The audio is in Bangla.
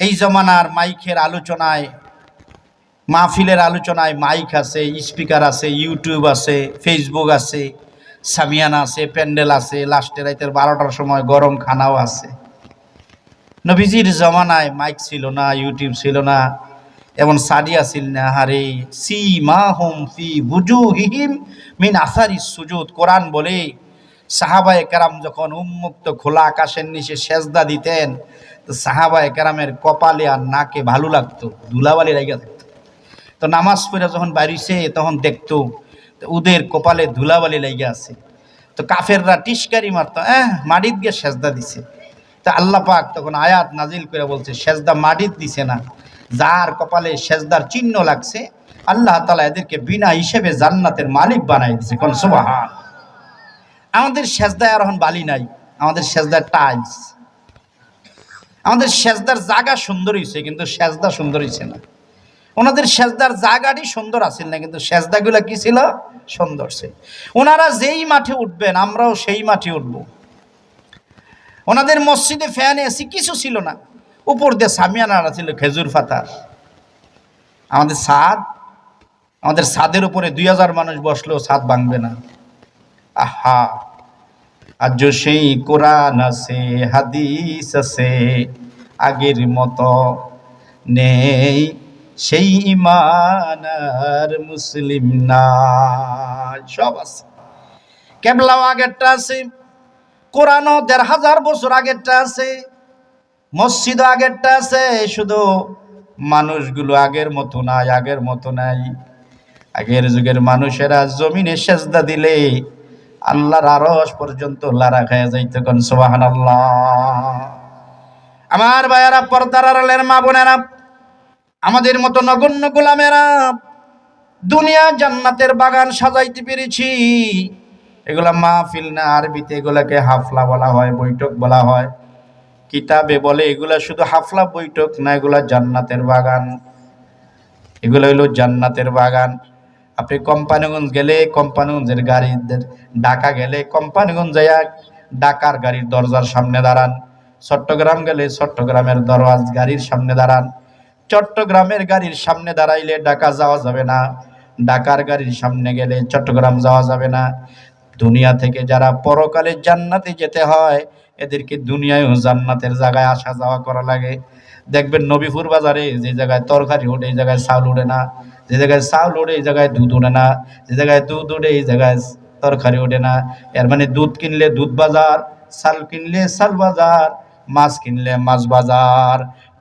এই জমানার মাইকের আলোচনায়, মাহফিলের আলোচনায় মাইক আছে, স্পিকার আছে, ইউটিউব আছে, ফেসবুক আছে, সামিয়ানা আছে, প্যান্ডেল আছে, লাস্টে রাতের 12টার সময় গরম খানাও আছে। নবীজির জমানায় মাইক ছিল না, ইউটিউব ছিল না, এমন সাদিয়া ছিল না। হারে সীমাহুম ফি বুজুহিহিম মিন আসারিস সুজুদ। কোরআন বলে সাহাবায়ে কেরাম যখন উন্মুক্ত খোলা আকাশের নিচে সেজদা দিতেন, তো সাহাবায়ে কেরামের কপালে আর নাকে ভালো লাগতো, ধুলাবালি লেগে থাকতো। তো নামাজ পড়ে যখন বাড়িছে তখন দেখতো ওদের কপালে ধুলাবালি লেগে আছে। তো কাফেররা টিস্কারি মারতো, মাটিত গিয়ে সেজদা দিছে। তা আল্লাহ পাক তখন আয়াত নাজিল করে বলছে, সেজদা মাটিত দিছে না, যার কপালে সেজদার চিহ্ন লাগছে আল্লাহ তাআলা এদেরকে বিনা হিসেবে জান্নাতের মালিক বানাই দিয়েছে। কোন সুবহান। আমাদের সেজদায় আর এখন বালি নাই, আমাদের সেজদার টাইলস। আমাদের সেজদার জায়গা সুন্দর হয়েছে কিন্তু সেজদা সুন্দর হয়েছে না। ওনাদের সেজদার জায়গাটি সুন্দর আছিল না, কিন্তু সেজদাগুলো কি ছিল? সুন্দর ছিল। ওনারা যেই মাঠে উঠবেন আমরাও সেই মাঠে উঠব। ওনাদের মসজিদে ফ্যান এসি কিছু ছিল না, উপর দিয়ে সামিয়ানা ছিল খেজুর পাতার। আমাদের ছাদের উপরে 2000 মানুষ বসলেও ছাদ ভাঙবে না। আহা, আজ সেই কোরআন আছে, হাদিস আছে, আগের মতো নেই সেই ঈমান আর মুসলিম না। সব আছে, কেবলাও আগেরটা আছে, কোরআনও 1500 বছর আগেরটা আছে, মসজিদও আগেরটা আছে, শুধু মানুষগুলো আগের মতো নাই, আগের মতো নাই। আগের যুগের মানুষেরা জমিনে সেজদা দিলে আল্লাহর আরশ পর্যন্ত লারা খায়া যাইত। কোন সুবহানাল্লাহ। আমার ভাইয়ারা, পর্দার আড়ালের মা বোনেরা, আমাদের মতো নগণ্য গোলামেরা দুনিয়া জান্নাতের বাগান সাজাইতে পেরেছি। এগুলা মাহফিল না, আরবিতে এগুলাকে হাফলা বলা হয়, বৈঠক বলা হয়। কিতাবে বলে এগুলা শুধু হাফলা বৈঠক না, এগুলা জান্নাতের বাগান। এগুলো হইল জান্নাতের বাগান। আপনি কোম্পানিগঞ্জ গেলে কোম্পানিগঞ্জের গাড়িদের, ঢাকা গেলে কোম্পানিগঞ্জ যাইয়া ঢাকার গাড়ির দরজার সামনে দাঁড়ান, চট্টগ্রাম গেলে চট্টগ্রামের দরওয়াজ গাড়ির সামনে দাঁড়ান। চট্টগ্রামের গাড়ির সামনে দাঁড়াইলে ঢাকা যাওয়া যাবে না, ঢাকার গাড়ির সামনে গেলে চট্টগ্রাম যাওয়া যাবে না। দুনিয়া থেকে যারা পরকালে জান্নাতে যেতে হয়, এদেরকে দুনিয়ায়ও জান্নাতের জায়গায় আসা যাওয়া করা লাগে। দেখবেন নবীপুর বাজারে যে জায়গায় তরকারি ওঠে এই জায়গায় চাউল ওঠে না, যে জায়গায় চাউল ওঠে এই জায়গায় দুধ ওঠে না, যে জায়গায় দুধ ওঠে এই জায়গায় তরকারি ওঠে না। এর মানে দুধ কিনলে দুধ বাজার, চাল কিনলে চাল বাজার, মাছ কিনলে মাছ বাজার।